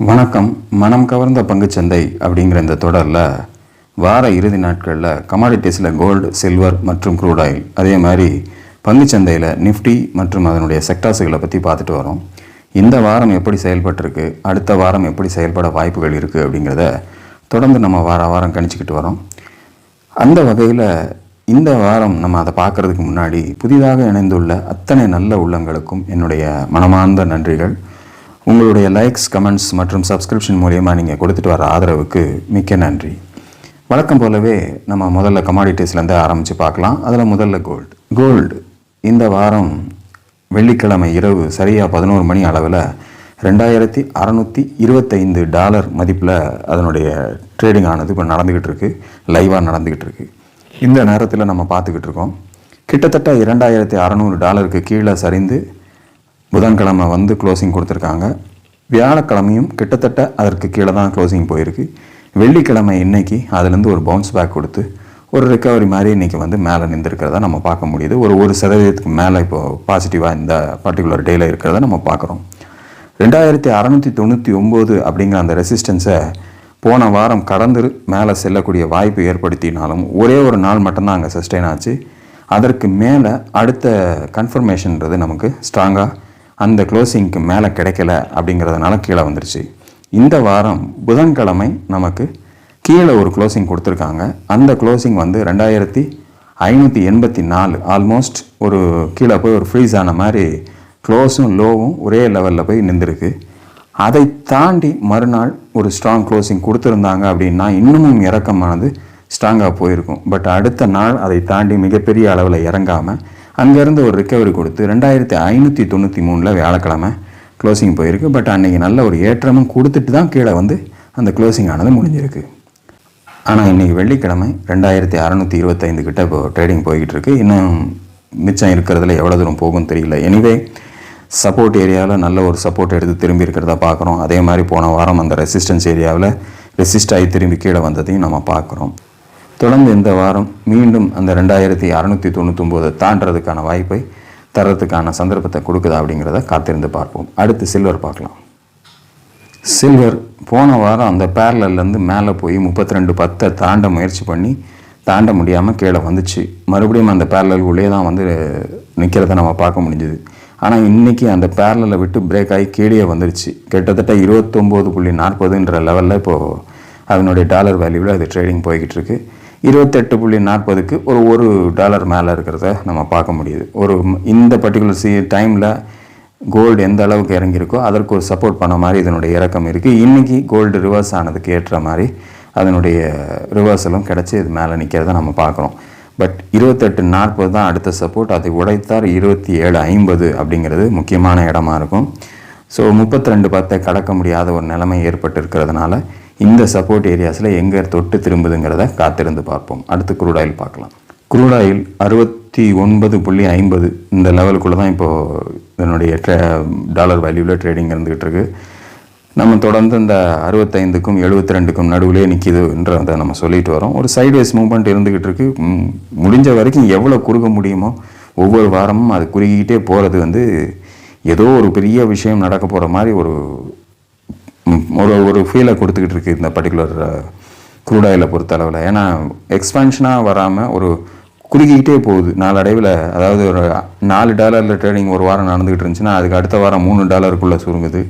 வணக்கம். மனம் கவர்ந்த பங்குச்சந்தை அப்படிங்கிற இந்த தொடரில் வார இறுதி நாட்களில் கமாடிட்டிஸில் கோல்டு, சில்வர் மற்றும் க்ரூட் ஆயில், அதே மாதிரி பங்குச்சந்தையில் நிஃப்டி மற்றும் அதனுடைய செக்டார்ஸுகளை பற்றி பார்த்துட்டு வரோம். இந்த வாரம் எப்படி செயல்பட்டிருக்கு, அடுத்த வாரம் எப்படி செயல்பட வாய்ப்புகள் இருக்குது அப்படிங்கிறத தொடர்ந்து நம்ம வாரம் கணிச்சிக்கிட்டு வரோம். அந்த வகையில் இந்த வாரம் நம்ம அதை பார்க்குறதுக்கு முன்னாடி புதிதாக இணைந்துள்ள அத்தனை நல்ல உள்ளங்களுக்கும் என்னுடைய மனமார்ந்த நன்றிகள். உங்களுடைய லைக்ஸ், கமெண்ட்ஸ் மற்றும் சப்ஸ்கிரிப்ஷன் மூலியமாக நீங்கள் கொடுத்துட்டு வர ஆதரவுக்கு மிக்க நன்றி. வழக்கம் போலவே நம்ம முதல்ல கமாடிட்டிஸ்லேருந்து ஆரம்பித்து பார்க்கலாம். அதில் முதல்ல கோல்டு இந்த வாரம் வெள்ளிக்கிழமை இரவு சரியாக 11 மணி அளவில் $2625 மதிப்பில் அதனுடைய ட்ரேடிங் ஆனது இப்போ நடந்துக்கிட்டு இருக்குது, லைவாக நடந்துக்கிட்டு இருக்குது. இந்த நேரத்தில் நம்ம பார்த்துக்கிட்டு இருக்கோம். கிட்டத்தட்ட $2600 கீழே சரிந்து புதன்கிழமை வந்து க்ளோசிங் கொடுத்துருக்காங்க. வியாழக்கிழமையும் கிட்டத்தட்ட அதற்கு கீழே தான் க்ளோசிங் போயிருக்கு. வெள்ளிக்கிழமை இன்றைக்கி அதுலேருந்து ஒரு பவுன்ஸ் பேக் கொடுத்து ஒரு ரெக்கவரி மாதிரி இன்றைக்கி வந்து மேலே நின்றுருக்கிறத நம்ம பார்க்க முடியுது. ஒரு 1% மேலே இப்போது பாசிட்டிவாக இந்த பர்டிகுலர் டேயில் இருக்கிறத நம்ம பார்க்குறோம். 2699 அப்படிங்கிற அந்த ரெசிஸ்டன்ஸை போன வாரம் கடந்து மேலே செல்லக்கூடிய வாய்ப்பு ஏற்படுத்தினாலும் ஒரே ஒரு நாள் மட்டும்தான் அங்கே சஸ்டெயின் ஆச்சு. அதற்கு மேலே அடுத்த கன்ஃபர்மேஷன்றது நமக்கு ஸ்ட்ராங்காக அந்த க்ளோசிங்க்கு மேலே கிடைக்கல அப்படிங்கிறதுனால கீழே வந்துருச்சு. இந்த வாரம் புதன்கிழமை நமக்கு கீழே ஒரு க்ளோசிங் கொடுத்துருக்காங்க. அந்த க்ளோசிங் வந்து 2584, ஆல்மோஸ்ட் ஒரு கீழே போய் ஒரு ஃப்ரீஸ் ஆன மாதிரி க்ளோஸும் லோவும் ஒரே லெவலில் போய் நின்றுருக்கு. அதை தாண்டி மறுநாள் ஒரு ஸ்ட்ராங் க்ளோசிங் கொடுத்துருந்தாங்க அப்படின்னா இன்னமும் இறக்கமானது ஸ்ட்ராங்காக போயிருக்கும். பட் அடுத்த நாள் அதை தாண்டி மிகப்பெரிய அளவில் இறங்காமல் அங்கேருந்து ஒரு ரிக்கவரி கொடுத்து 2593 வியாழக்கிழமை க்ளோசிங் போயிருக்கு. பட் அன்றைக்கி நல்ல ஒரு ஏற்றமும் கொடுத்துட்டு தான் கீழே வந்து அந்த க்ளோசிங் ஆனது முடிஞ்சிருக்கு. ஆனால் இன்றைக்கி வெள்ளிக்கிழமை 2625 கிட்ட இப்போ ட்ரேடிங் போய்கிட்டு இருக்கு. இன்னும் மிச்சம் இருக்கிறதுல எவ்வளோ தூரம் போகும்னு தெரியல. எனிவே சப்போர்ட் ஏரியாவில் நல்ல ஒரு சப்போர்ட் எடுத்து திரும்பி இருக்கிறத பார்க்குறோம். அதே மாதிரி போன வாரம் அந்த ரெசிஸ்டன்ஸ் ஏரியாவில் ரெசிஸ்ட் ஆகி திரும்பி கீழே வந்ததையும் நம்ம பார்க்குறோம். தொடர்ந்து இந்த வாரம் மீண்டும் அந்த 2699 தாண்டறதுக்கான வாய்ப்பை தரத்துக்கான சந்தர்ப்பத்தை கொடுக்குதா அப்படிங்கிறத காத்திருந்து பார்ப்போம். அடுத்து சில்வர் பார்க்கலாம். சில்வர் போன வாரம் அந்த பேரலேருந்து மேலே போய் 3210 தாண்ட முயற்சி பண்ணி தாண்ட முடியாமல் கீழே வந்துச்சு. மறுபடியும் அந்த பேரலுக்குள்ளே தான் வந்து நிற்கிறத நம்ம பார்க்க முடிஞ்சுது. ஆனால் இன்றைக்கி அந்த பேரலை விட்டு பிரேக் ஆகி கீழே வந்துருச்சு. கிட்டத்தட்ட 29.40 லெவலில் இப்போது அதனுடைய டாலர் வேல்யூவில் அது ட்ரேடிங் போய்கிட்டு இருக்கு. 28.40 ஒரு $1 மேலே இருக்கிறத நம்ம பார்க்க முடியுது. இந்த பர்டிகுலர் டைமில் கோல்டு எந்த அளவுக்கு இறங்கியிருக்கோ அதற்கு ஒரு சப்போர்ட் பண்ண மாதிரி இதனுடைய இறக்கம் இருக்குது. இன்றைக்கி கோல்டு ரிவர்ஸ் ஆனதுக்கு ஏற்ற மாதிரி அதனுடைய ரிவர்ஸலும் கிடச்சி இது மேலே நிற்கிறத நம்ம பார்க்குறோம். பட் 28.40 தான் அடுத்த சப்போர்ட். அதை உடைத்தார் 27.50 அப்படிங்கிறது முக்கியமான இடமா இருக்கும். ஸோ 32.10 கடக்க முடியாத ஒரு நிலைமை ஏற்பட்டு இருக்கிறதுனால இந்த சப்போர்ட் ஏரியாஸில் எங்கே தொட்டு திரும்புதுங்கிறத காத்திருந்து பார்ப்போம். அடுத்து க்ரூட் ஆயில் பார்க்கலாம். க்ரூட் ஆயில் 69.50 இந்த லெவலுக்குள்ளே தான் இப்போது இதனுடைய டாலர் வேல்யூவில் ட்ரேடிங் இருந்துகிட்டு இருக்கு. நம்ம தொடர்ந்து இந்த 65க்கும் 72க்கும் நடுவிலே நிற்கிதுன்றதை நம்ம சொல்லிட்டு வரோம். ஒரு சைட்வேஸ் மூவ்மெண்ட் இருந்துக்கிட்டு இருக்கு. முடிஞ்ச வரைக்கும் எவ்வளோ குறுக முடியுமோ ஒவ்வொரு வாரமும் அது குறுகிக்கிட்டே போகிறது வந்து ஏதோ ஒரு பெரிய விஷயம் நடக்க போகிற மாதிரி ஒரு ஃபீலை கொடுத்துக்கிட்டு இருக்குது இந்த பர்டிகுலர் க்ரூட் ஆயிலை பொறுத்தளவில். ஏன்னா எக்ஸ்பேன்ஷனாக வராமல் ஒரு குறுகிக்கிட்டே போகுது நாளடைவில். அதாவது ஒரு $4 ட்ரேடிங் ஒரு வாரம் நடந்துக்கிட்டு இருந்துச்சுன்னா அதுக்கு அடுத்த வாரம் $3 சுருங்குது,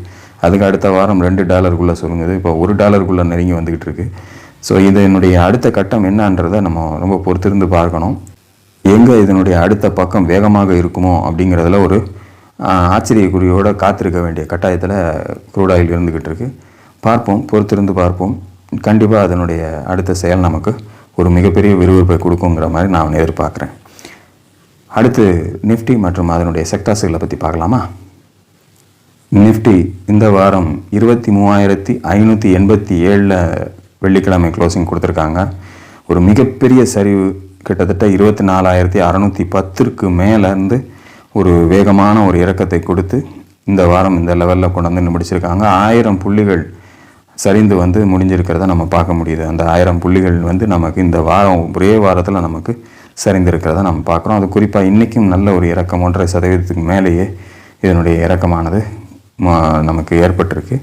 அதுக்கு அடுத்த வாரம் $2 சுருங்குது, இப்போ $1 நெருங்கி வந்துக்கிட்டு இருக்கு. ஸோ இதனுடைய அடுத்த கட்டம் என்னன்றதை நம்ம ரொம்ப பொறுத்திருந்து பார்க்கணும். எங்கே இதனுடைய அடுத்த பக்கம் வேகமாக இருக்குமோ அப்படிங்கிறதுல ஒரு ஆச்சரியக்குறியோடு காத்திருக்க வேண்டிய கட்டாயத்தில் க்ரூட் ஆயில் இருந்துக்கிட்டு இருக்கு. பார்ப்போம், பொறுத்திருந்து பார்ப்போம். கண்டிப்பாக அதனுடைய அடுத்த செயல் நமக்கு ஒரு மிகப்பெரிய விறுவிறுப்பை கொடுக்குங்கிற மாதிரி நான் எதிர்பார்க்குறேன். அடுத்து நிஃப்டி மற்றும் அதனுடைய செக்டார்ஸுகளை பற்றி பார்க்கலாமா? நிஃப்டி இந்த வாரம் 23,587 வெள்ளிக்கிழமை க்ளோசிங் கொடுத்துருக்காங்க. ஒரு மிகப்பெரிய சரிவு, கிட்டத்தட்ட 24,610க்கு மேலேருந்து ஒரு வேகமான ஒரு இறக்கத்தை கொடுத்து இந்த வாரம் இந்த லெவலில் கொண்டு வந்து முடிச்சிருக்காங்க. 1000 புள்ளிகள் சரிந்து வந்து முடிஞ்சிருக்கிறத நம்ம பார்க்க முடியுது. அந்த 1000 புள்ளிகள் வந்து நமக்கு இந்த வாரம் ஒரே வாரத்தில் நமக்கு சரிந்திருக்கிறத நம்ம பார்க்குறோம். அது குறிப்பாக இன்றைக்கும் நல்ல ஒரு இறக்கம் 1.5% மேலேயே இதனுடைய இறக்கமானது நமக்கு ஏற்பட்டிருக்கு.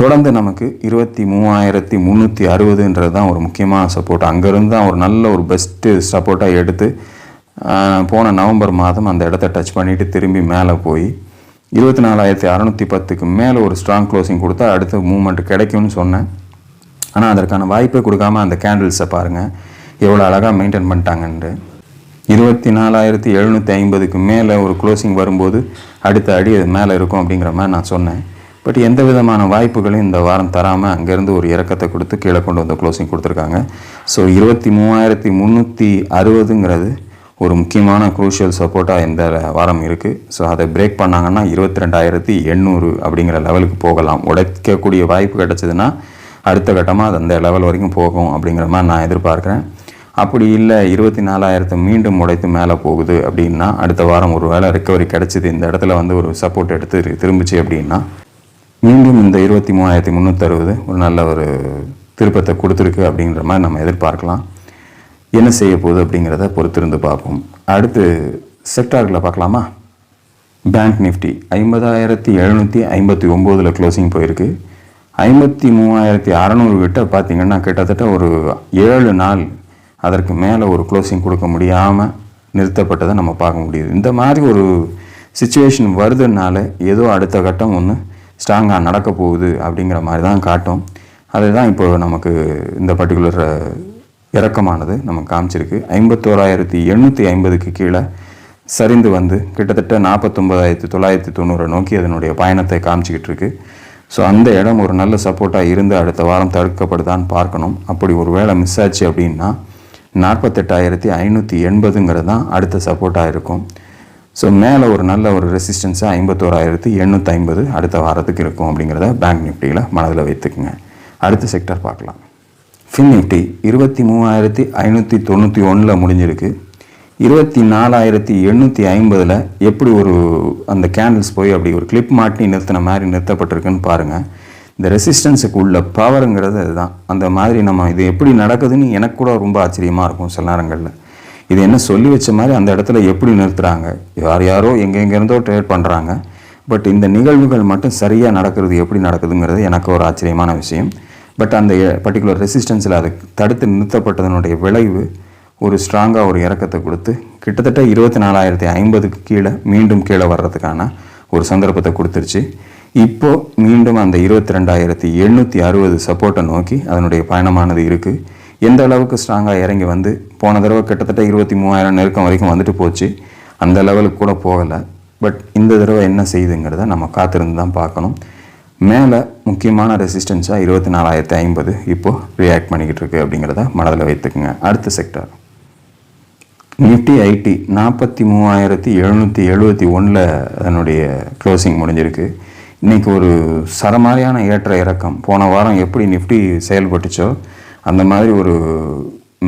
தொடர்ந்து நமக்கு 23,360 தான் ஒரு முக்கியமான சப்போர்ட். அங்கேருந்து தான் ஒரு நல்ல ஒரு பெஸ்ட்டு சப்போர்ட்டாக எடுத்து போன நவம்பர் மாதம் அந்த இடத்த டச் பண்ணிவிட்டு திரும்பி மேலே போய் 24,610க்கு மேலே ஒரு ஸ்ட்ராங் க்ளோசிங் கொடுத்தா அடுத்த மூவ்மெண்ட் கிடைக்கும்னு சொன்னேன். ஆனால் அதற்கான வாய்ப்பை கொடுக்காமல் அந்த கேண்டில்ஸை பாருங்கள் எவ்வளோ அழகாக மெயின்டைன் பண்ணிட்டாங்கன்ட்டு. 24,750க்கு மேலே ஒரு க்ளோசிங் வரும்போது அடுத்த அடி அது மேலே இருக்கும் அப்படிங்கிற மாதிரி நான் சொன்னேன். பட் எந்த விதமான வாய்ப்புகளையும் இந்த வாரம் தராமல் அங்கேருந்து ஒரு இறக்கத்தை கொடுத்து கீழே கொண்டு வந்த க்ளோசிங் கொடுத்துருக்காங்க. ஸோ 23,360ங்கிறது ஒரு முக்கியமான குரூஷியல் சப்போர்ட்டாக இந்த வாரம் இருக்குது. ஸோ அதை பிரேக் பண்ணாங்கன்னா 22,800 அப்படிங்கிற லெவலுக்கு போகலாம். உடைக்கக்கூடிய வாய்ப்பு கிடச்சிதுன்னா அடுத்த கட்டமாக அது அந்த லெவல் வரைக்கும் போகும் அப்படிங்கிற மாதிரி நான் எதிர்பார்க்குறேன். அப்படி இல்லை 24,000 மீண்டும் உடைத்து மேலே போகுது அப்படின்னா அடுத்த வாரம் ஒரு வேளை ரிக்கவரி கிடச்சிது, இந்த இடத்துல வந்து ஒரு சப்போர்ட் எடுத்து திரும்பிச்சு அப்படின்னா மீண்டும் இந்த 23,360 ஒரு நல்ல ஒரு திருப்பத்தை கொடுத்துருக்கு அப்படிங்கிற மாதிரி நம்ம எதிர்பார்க்கலாம். என்ன செய்ய போகுது அப்படிங்கிறத பொறுத்திருந்து பார்ப்போம். அடுத்து செக்டார்களை பார்க்கலாமா? பேங்க் நிஃப்டி 50,759 க்ளோசிங் போயிருக்கு. 53,600 கிட்ட பார்த்திங்கன்னா கிட்டத்தட்ட ஒரு 7 நாள் அதற்கு மேலே ஒரு க்ளோசிங் கொடுக்க முடியாமல் நிறுத்தப்பட்டதை நம்ம பார்க்க முடியுது. இந்த மாதிரி ஒரு சிச்சுவேஷன் வருதுனால ஏதோ அடுத்த கட்டம் ஒன்று ஸ்ட்ராங்காக நடக்க போகுது அப்படிங்கிற மாதிரி தான் காட்டும். அதுதான் இப்போ நமக்கு இந்த பர்டிகுலர் இறக்கமானது நமக்கு காமிச்சிருக்கு. 51,850க்கு கீழே சரிந்து வந்து கிட்டத்தட்ட 49,990 நோக்கி அதனுடைய பயணத்தை காமிச்சிக்கிட்டு இருக்கு. ஸோ அந்த இடம் ஒரு நல்ல சப்போர்ட்டாக இருந்து அடுத்த வாரம் தடுக்கப்படுதான்னு பார்க்கணும். அப்படி ஒரு வேளை மிஸ் ஆச்சு அப்படின்னா 48,580ங்கிறது தான் அடுத்த சப்போர்ட்டாக இருக்கும். ஸோ மேலே ஒரு நல்ல ஒரு ரெசிஸ்டன்ஸாக 51,850 அடுத்த வாரத்துக்கு இருக்கும் அப்படிங்கிறத பேங்க் நிஃப்டியில் மனதில் வைத்துக்குங்க. அடுத்த செக்டர் பார்க்கலாம். ஃபின் நிஃப்டி 23,591 முடிஞ்சிருக்கு. 24,850 எப்படி ஒரு அந்த கேண்டில்ஸ் போய் அப்படி ஒரு கிளிப் மாட்டி நிறுத்தின மாதிரி நிறுத்தப்பட்டிருக்குன்னு பாருங்கள். இந்த ரெசிஸ்டன்ஸுக்கு உள்ள பவருங்கிறது அதுதான். அந்த மாதிரி நம்ம இது எப்படி நடக்குதுன்னு எனக்கு கூட ரொம்ப ஆச்சரியமாக இருக்கும் சில நேரங்களில். இது என்ன சொல்லி வச்ச மாதிரி அந்த இடத்துல எப்படி நிறுத்துகிறாங்க, யாரோ எங்கெங்கேருந்தோ ட்ரேட் பண்ணுறாங்க. பட் இந்த நிகழ்வுகள் மட்டும் சரியாக நடக்கிறது எப்படி நடக்குதுங்கிறது எனக்கு ஒரு ஆச்சரியமான விஷயம். பட் அந்த பர்டிகுலர் ரெசிஸ்டன்ஸில் அது தடுத்து நிறுத்தப்பட்டதனுடைய விளைவு ஒரு ஸ்ட்ராங்காக ஒரு இறக்கத்தை கொடுத்து கிட்டத்தட்ட 24,050க்கு கீழே மீண்டும் கீழே வர்றதுக்கான ஒரு சந்தர்ப்பத்தை கொடுத்துருச்சு. இப்போது மீண்டும் அந்த 22,860 சப்போர்ட்டை நோக்கி அதனுடைய பயணமானது இருக்குது. எந்த அளவுக்கு ஸ்ட்ராங்காக இறங்கி வந்து போன தடவை கிட்டத்தட்ட 23,000 நெருக்கம் வரைக்கும் வந்துட்டு போச்சு, அந்த லெவலுக்கு கூட போகலை. பட் இந்த தடவை என்ன செய்யுதுங்கிறத நம்ம காத்திருந்து தான் பார்க்கணும். மேலே முக்கியமான ரெசிஸ்டன்ஸாக 24,050 இப்போது ரியாக்ட் பண்ணிக்கிட்டு இருக்கு அப்படிங்கிறத மனதில் வைத்துக்குங்க. அடுத்த செக்டார் நிஃப்டி ஐடி 43,771 அதனுடைய க்ளோசிங் முடிஞ்சிருக்கு. இன்றைக்கி ஒரு சரமாரியான ஏற்ற இறக்கம். போன வாரம் எப்படி நிஃப்டி செயல்பட்டுச்சோ அந்த மாதிரி ஒரு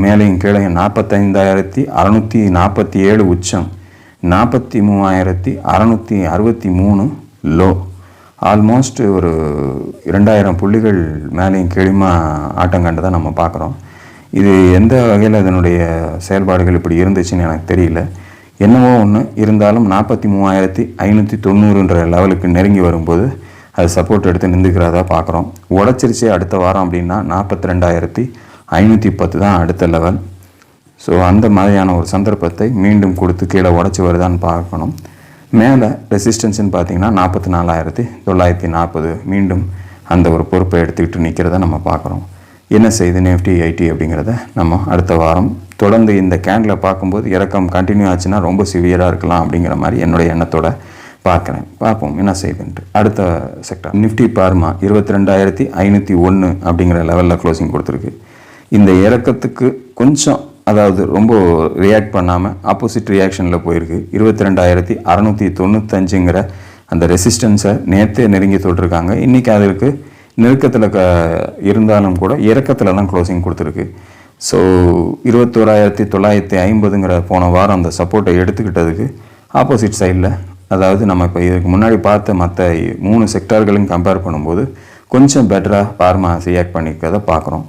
மேலையும் கீழே 45,647 உச்சம், 43,663 லோ. ஆல்மோஸ்ட் ஒரு 2,000 புள்ளிகள் மேலேயும் கீழுமா ஆட்டம் கண்டு தான் நம்ம பார்க்குறோம். இது எந்த வகையில் இதனுடைய செயல்பாடுகள் இப்படி இருந்துச்சுன்னு எனக்கு தெரியல. என்னவோ ஒன்று இருந்தாலும் 43,590 லெவலுக்கு நெருங்கி வரும்போது அது சப்போர்ட் எடுத்து நின்றுக்கிறதா பார்க்குறோம். உடச்சிருச்சு அடுத்த வாரம் அப்படின்னா 42,510 தான் அடுத்த லெவல். ஸோ அந்த மாதிரியான ஒரு சந்தர்ப்பத்தை மீண்டும் கொடுத்து கீழே உடச்சி வருதான்னு பார்க்கணும். மேலே ரெசிஸ்டன்ஸ்ன்னு பார்த்தீங்கன்னா 44,940 மீண்டும் அந்த ஒரு பொறுப்பை எடுத்துக்கிட்டு நிற்கிறத நம்ம பார்க்குறோம். என்ன செய்யுது நிஃப்டி ஐடி அப்படிங்கிறத நம்ம அடுத்த வாரம் தொடர்ந்து இந்த கேண்டில் பார்க்கும்போது இறக்கம் கண்டினியூ ஆச்சுன்னா ரொம்ப சிவியராக இருக்கலாம் அப்படிங்கிற மாதிரி என்னுடைய எண்ணத்தோட பார்க்குறேன். பார்ப்போம் என்ன செய்யுதுன்ட்டு. அடுத்த செக்டர் நிஃப்டி பார்மா 22,501 அப்படிங்கிற லெவலில் க்ளோசிங் கொடுத்துருக்கு. இந்த இறக்கத்துக்கு கொஞ்சம் அதாவது ரொம்ப ரியாக்ட் பண்ணாமல் ஆப்போசிட் ரியாக்ஷனில் போயிருக்கு. 22,695ங்கிற அந்த ரெசிஸ்டன்ஸை நேற்றே நெருங்கி தொட்டிருக்காங்க. இன்றைக்கி அதற்கு நெருக்கத்தில் இருந்தாலும் கூட இறக்கத்தில் தான் க்ளோசிங் கொடுத்துருக்கு. ஸோ 21,950ங்கிற போன வாரம் அந்த சப்போர்ட்டை எடுத்துக்கிட்டதுக்கு ஆப்போசிட் சைடில், அதாவது நம்ம இப்போ இதுக்கு முன்னாடி பார்த்த மற்ற 3 செக்டார்களையும் கம்பேர் பண்ணும்போது கொஞ்சம் பெட்டராக பார்மா ரியாக்ட் பண்ணிக்கிறத பார்க்குறோம்.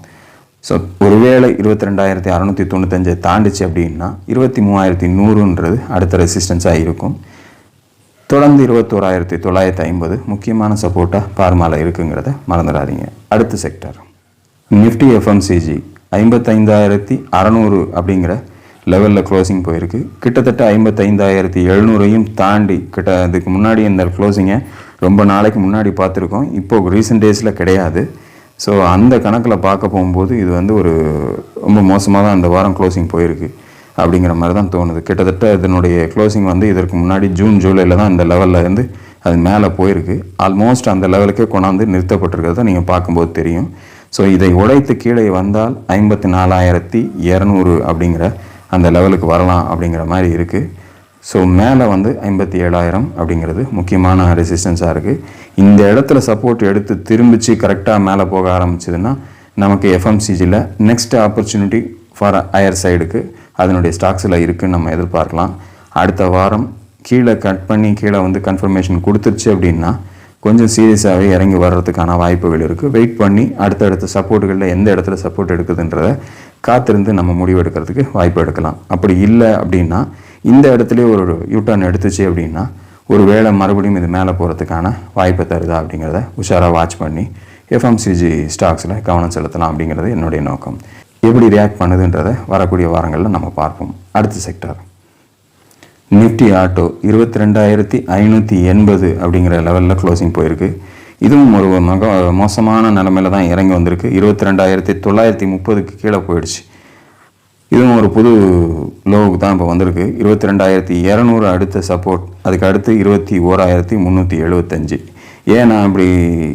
ஸோ ஒருவேளை 22,695 தாண்டிச்சு அப்படின்னா 23,100ன்றது அடுத்த ரெசிஸ்டன்ஸாக இருக்கும். தொடர்ந்து 21,950 முக்கியமான சப்போர்ட்டாக பார்மாவில் இருக்குங்கிறத மறந்துடாதீங்க. அடுத்த செக்டர் நிஃப்டி எஃப்எம்சிஜி 55,600 அப்படிங்கிற லெவலில் க்ளோசிங் போயிருக்கு. கிட்டத்தட்ட 55,700ஐயும் தாண்டி அதுக்கு முன்னாடி இந்த க்ளோசிங்கை ரொம்ப நாளைக்கு முன்னாடி பார்த்துருக்கோம். இப்போது ரீசெண்ட் டேஸில் கிடையாது. ஸோ அந்த கணக்கில் பார்க்க போகும்போது இது ஒரு ரொம்ப மோசமாக தான் அந்த வாரம் க்ளோசிங் போயிருக்கு அப்படிங்கிற மாதிரி தான் தோணுது. கிட்டத்தட்ட இதனுடைய க்ளோசிங் இதற்கு முன்னாடி ஜூன் ஜூலையில் தான் இந்த லெவலில் இருந்து அது மேலே போயிருக்கு. ஆல்மோஸ்ட் அந்த லெவலுக்கே கொண்டாந்து நிறுத்தப்பட்டிருக்கிறத நீங்கள் பார்க்கும்போது தெரியும். ஸோ இதை உடைத்து கீழே வந்தால் 54,200 அப்படிங்கிற அந்த லெவலுக்கு வரலாம் அப்படிங்கிற மாதிரி இருக்குது. ஸோ மேலே 57,000 அப்படிங்கிறது முக்கியமான ரெசிஸ்டன்ஸாக இருக்குது. இந்த இடத்துல சப்போர்ட் எடுத்து திரும்பிச்சு கரெக்டாக மேலே போக ஆரம்பிச்சதுன்னா நமக்கு எஃப்எம்சிஜியில் நெக்ஸ்ட் ஆப்பர்ச்சுனிட்டி ஃபார் ஹையர் சைடுக்கு அதனுடைய ஸ்டாக்ஸில் இருக்குதுன்னு நம்ம எதிர்பார்க்கலாம். அடுத்த வாரம் கீழே கட் பண்ணி கீழே கன்ஃபர்மேஷன் கொடுத்துருச்சு அப்படின்னா கொஞ்சம் சீரியஸாகவே இறங்கி வர்றதுக்கான வாய்ப்புகள் இருக்குது. வெயிட் பண்ணி அடுத்தடுத்த சப்போர்ட்டுகளில் எந்த இடத்துல சப்போர்ட் எடுக்குதுன்றதை காத்திருந்து நம்ம முடிவு எடுக்கிறதுக்கு வாய்ப்பு எடுக்கலாம். அப்படி இல்லை அப்படின்னா இந்த இடத்துலேயே ஒரு யூட்டர்ன் எடுத்துச்சு அப்படின்னா ஒரு வேளை மறுபடியும் இது மேலே போகிறதுக்கான வாய்ப்பை தருதா அப்படிங்கிறத உஷாராக வாட்ச் பண்ணி எஃப்எம்சிஜி ஸ்டாக்ஸில் கவனம் செலுத்தலாம் அப்படிங்கிறது என்னுடைய நோக்கம். எப்படி ரியாக்ட் பண்ணுதுன்றதை வரக்கூடிய வாரங்களில் நம்ம பார்ப்போம். அடுத்த செக்டார் நிஃப்டி ஆட்டோ 22,580 அப்படிங்கிற லெவலில் க்ளோசிங் போயிருக்கு. இதுவும் ஒரு மோசமான நிலைமையில தான் இறங்கி வந்திருக்கு. 22,930க்கு கீழே போயிடுச்சு. இதுவும் ஒரு புது லோவுக்கு தான் இப்போ வந்திருக்கு. 22,200 அடுத்த சப்போர்ட், அதுக்கு அடுத்து 21,375. ஏன் நான் இப்படி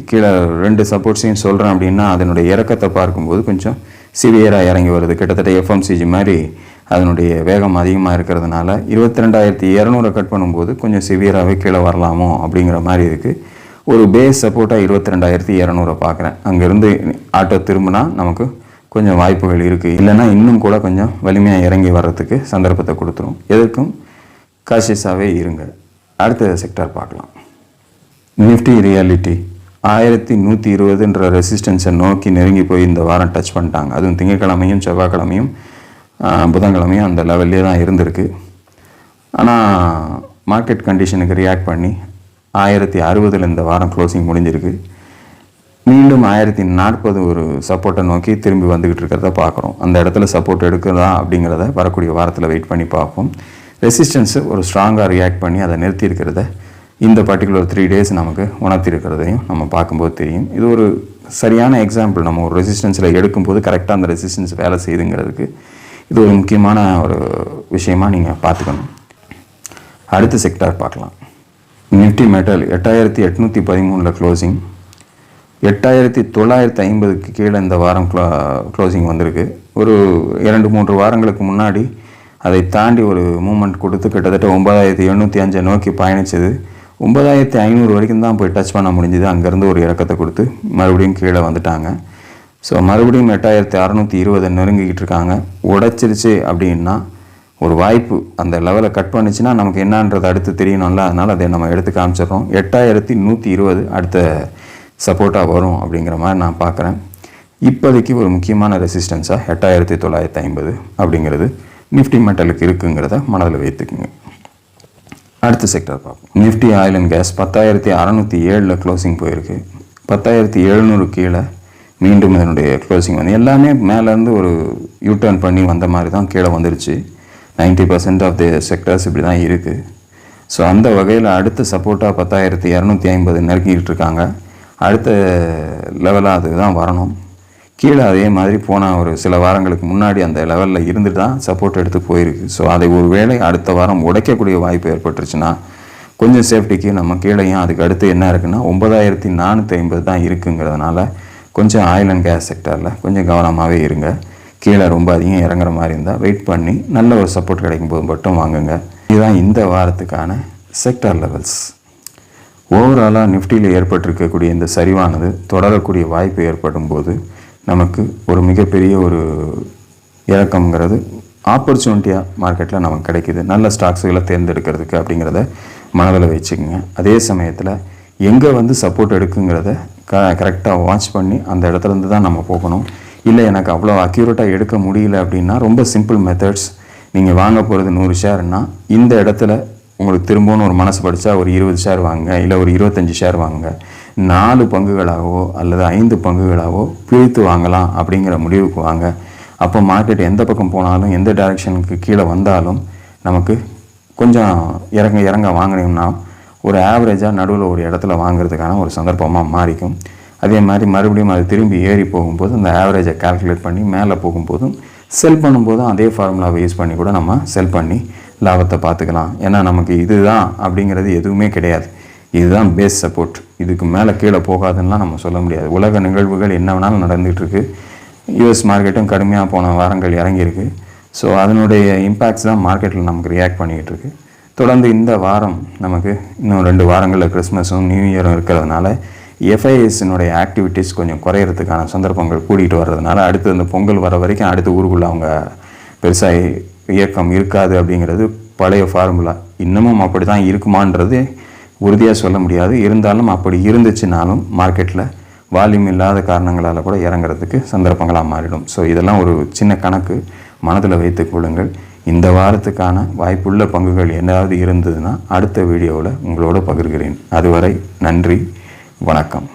கீழே 2 சப்போர்ட்ஸையும் சொல்கிறேன் அப்படின்னா அதனுடைய இறக்கத்தை பார்க்கும்போது கொஞ்சம் சிவியராக இறங்கி வருது. கிட்டத்தட்ட எஃப்எம்சிஜி மாதிரி அதனுடைய வேகம் அதிகமாக இருக்கிறதுனால 22,200 கட் பண்ணும்போது கொஞ்சம் சிவியராகவே கீழே வரலாமோ அப்படிங்கிற மாதிரி இருக்குது. ஒரு பேஸ் சப்போர்ட்டாக 22,200 பார்க்குறேன். அங்கேருந்து ஆட்டோ திரும்பினா நமக்கு கொஞ்சம் வாய்ப்புகள் இருக்குது. இல்லைன்னா இன்னும் கூட கொஞ்சம் வலிமையாக இறங்கி வர்றதுக்கு சந்தர்ப்பத்தை கொடுத்துரும். எதற்கும் காஷியஸாகவே இருங்க. அடுத்த செக்டார் பார்க்கலாம். நிஃப்டி ரியாலிட்டி 1120ன்ற ரெசிஸ்டன்ஸை நோக்கி நெருங்கி போய் இந்த வாரம் டச் பண்ணிட்டாங்க. அதுவும் திங்கட்கிழமையும் செவ்வாய்க்கிழமையும் புதன்கிழமையும் அந்த லெவல்லே தான் இருந்திருக்கு. ஆனால் மார்க்கெட் கண்டிஷனுக்கு ரியாக்ட் பண்ணி 1060 இந்த வாரம் க்ளோசிங் முடிஞ்சிருக்கு. மீண்டும் 1040 ஒரு சப்போர்ட்டை நோக்கி திரும்பி வந்துக்கிட்டு இருக்கிறத பார்க்குறோம். அந்த இடத்துல சப்போர்ட் எடுக்குதா அப்படிங்கிறத வரக்கூடிய வாரத்தில் வெயிட் பண்ணி பார்ப்போம். ரெசிஸ்டன்ஸு ஒரு ஸ்ட்ராங்காக ரியாக்ட் பண்ணி அதை நிறுத்தி இருக்கிறத இந்த பர்டிகுலர் 3 டேஸ் நமக்கு உணர்த்திருக்கிறதையும் நம்ம பார்க்கும்போது தெரியும். இது ஒரு சரியான எக்ஸாம்பிள். நம்ம ஒரு ரெசிஸ்டன்ஸில் எடுக்கும்போது கரெக்டாக அந்த ரெசிஸ்டன்ஸ் வேலை செய்யுதுங்கிறதுக்கு இது ஒரு முக்கியமான ஒரு விஷயமாக நீங்கள் பார்த்துக்கணும். அடுத்த செக்டார் பார்க்கலாம். Nifty metal 8,813 closing. 8,950க்கு கீழே இந்த வாரம் க்ளோசிங் வந்திருக்கு. ஒரு 2-3 வாரங்களுக்கு முன்னாடி அதை தாண்டி ஒரு மூமெண்ட் கொடுத்து கிட்டத்தட்ட 9,705 நோக்கி பயணிச்சது. 9,500 வரைக்கும் தான் போய் டச் பண்ண முடிஞ்சுது. அங்கேருந்து ஒரு இறக்கத்தை கொடுத்து மறுபடியும் கீழே வந்துட்டாங்க. ஸோ மறுபடியும் 8,620 நெருங்கிக்கிட்டு இருக்காங்க. உடைச்சிருச்சு அப்படின்னா ஒரு வாய்ப்பு அந்த லெவலை கட் பண்ணிச்சுன்னா நமக்கு என்னன்றது அடுத்து தெரியணும்ல. அதனால் அதை நம்ம எடுத்து காமிச்சிடுறோம். 8,120 அடுத்த சப்போர்ட்டாக வரும் அப்படிங்கிற மாதிரி நான் பார்க்குறேன். இப்போதைக்கு ஒரு முக்கியமான ரெசிஸ்டன்ஸாக 8,950 அப்படிங்கிறது நிஃப்டி மெட்டலுக்கு இருக்குங்கிறத மனதில் வைத்துக்குங்க. அடுத்த செக்டர் பார்ப்போம். Nifty oil and gas 10,607 closing போயிருக்கு. 10,700 கீழே மீண்டும் இதனுடைய க்ளோசிங் எல்லாமே மேலேருந்து ஒரு யூட்டர்ன் பண்ணி வந்த மாதிரி தான் கீழே வந்துருச்சு. 90% ஆஃப் தி செக்டர்ஸ் இப்படி தான் இருக்குது. ஸோ அந்த வகையில் அடுத்த சப்போர்ட்டாக 10,250 நெருங்கிக்கிட்டு இருக்காங்க. அடுத்த லெவலாக அதுதான் வரணும். கீழே அதே மாதிரி போன ஒரு சில வாரங்களுக்கு முன்னாடி அந்த லெவலில் இருந்துட்டு தான் சப்போர்ட் எடுத்து போயிருக்கு. ஸோ அதை ஒரு வேளை அடுத்த வாரம் உடைக்கக்கூடிய வாய்ப்பு ஏற்பட்டுருச்சுன்னா கொஞ்சம் சேஃப்டிக்கு நம்ம கீழேயும் அதுக்கு அடுத்து என்ன இருக்குன்னா 9,450 தான் இருக்குங்கிறதுனால கொஞ்சம் ஆயில் அண்ட் கேஸ் செக்டரில் கொஞ்சம் கவனமாகவே இருங்க. கீழே ரொம்ப அதிகம் இறங்குற மாதிரி இருந்தால் வெயிட் பண்ணி நல்ல ஒரு சப்போர்ட் கிடைக்கும் போது மட்டும் வாங்குங்க. இதுதான் இந்த வாரத்துக்கான செக்டார் லெவல்ஸ். ஓவராலாக நிஃப்டியில் ஏற்பட்டிருக்கக்கூடிய இந்த சரிவானது தொடரக்கூடிய வாய்ப்பு ஏற்படும் போது நமக்கு ஒரு மிகப்பெரிய ஒரு இறக்கம்ங்கிறது ஆப்பர்ச்சுனிட்டியாக மார்க்கெட்டில் நமக்கு கிடைக்கிது. நல்ல ஸ்டாக்ஸுகளை தேர்ந்தெடுக்கிறதுக்கு அப்படிங்கிறத மனதில் வச்சுக்கோங்க. அதே சமயத்தில் எங்கே சப்போர்ட் எடுக்குங்கிறத கரெக்டாக வாட்ச் பண்ணி அந்த இடத்துலேருந்து தான் நம்ம போகணும். இல்லை எனக்கு அவ்வளோ அக்யூரேட்டாக எடுக்க முடியல அப்படின்னா ரொம்ப சிம்பிள் மெத்தட்ஸ். நீங்கள் வாங்க போகிறது 100 ஷேர்னால் இந்த இடத்துல உங்களுக்கு திரும்பவும் ஒரு மனசு படித்தா ஒரு 20 ஷேர் வாங்குங்க, இல்லை ஒரு 25 ஷேர் வாங்குங்க. 4 பங்குகளாகவோ அல்லது 5 பங்குகளாகவோ பிரித்து வாங்கலாம் அப்படிங்கிற முடிவுக்கு வாங்க. அப்போ மார்க்கெட் எந்த பக்கம் போனாலும் எந்த டைரெக்ஷனுக்கு கீழே வந்தாலும் நமக்கு கொஞ்சம் இறங்க வாங்கினோம்னா ஒரு ஆவரேஜாக நடுவில் ஒரு இடத்துல வாங்குறதுக்கான ஒரு சந்தர்ப்பமாக மாறிக்கும். அதே மாதிரி மறுபடியும் அது திரும்பி ஏறி போகும்போது அந்த ஆவரேஜை கால்குலேட் பண்ணி மேலே போகும்போதும் செல் பண்ணும்போதும் அதே ஃபார்முலாவை யூஸ் பண்ணி கூட நம்ம செல் பண்ணி லாபத்தை பார்த்துக்கலாம். ஏன்னா நமக்கு இதுதான் அப்படிங்கிறது எதுவுமே கிடையாது. இதுதான் பேஸ் சப்போர்ட். இதுக்கு மேலே கீழே போகாதுன்னா நம்ம சொல்ல முடியாது. உலக நிகழ்வுகள் என்ன வேணாலும் நடந்துகிட்ருக்கு. யூஎஸ் மார்க்கெட்டும் கடுமையாக போன வாரங்கள் இறங்கியிருக்கு. ஸோ அதனுடைய இம்பேக்ட்ஸ் தான் மார்க்கெட்டில் நமக்கு ரியாக்ட் பண்ணிக்கிட்டு இருக்கு. தொடர்ந்து இந்த வாரம் நமக்கு இன்னும் 2 வாரங்களில் கிறிஸ்மஸும் நியூ இயரும் இருக்கிறதுனால எஃப்ஐஎஸ்னுடைய ஆக்டிவிட்டீஸ் கொஞ்சம் குறையிறதுக்கான சந்தர்ப்பங்கள் கூட்டிகிட்டு வர்றதுனால அடுத்து இந்த பொங்கல் வர வரைக்கும் அடுத்த ஊருக்குள்ளே அவங்க பெருசாக இயக்கம் இருக்காது அப்படிங்கிறது பழைய ஃபார்முலா. இன்னமும் அப்படி தான் இருக்குமான்றது உறுதியாக சொல்ல முடியாது. இருந்தாலும் அப்படி இருந்துச்சுனாலும் மார்க்கெட்டில் வால்யூம் இல்லாத காரணங்களால் கூட இறங்குறதுக்கு சந்தர்ப்பங்களாக மாறிடும். ஸோ இதெல்லாம் ஒரு சின்ன கணக்கு மனதில் வைத்துக் கொள்ளுங்கள். இந்த வாரத்துக்கான வாய்ப்புள்ள பங்குகள் ஏதாவது இருந்ததுன்னா அடுத்த வீடியோவில் உங்களோட பகிர்கிறேன். அதுவரை நன்றி, வணக்கம்.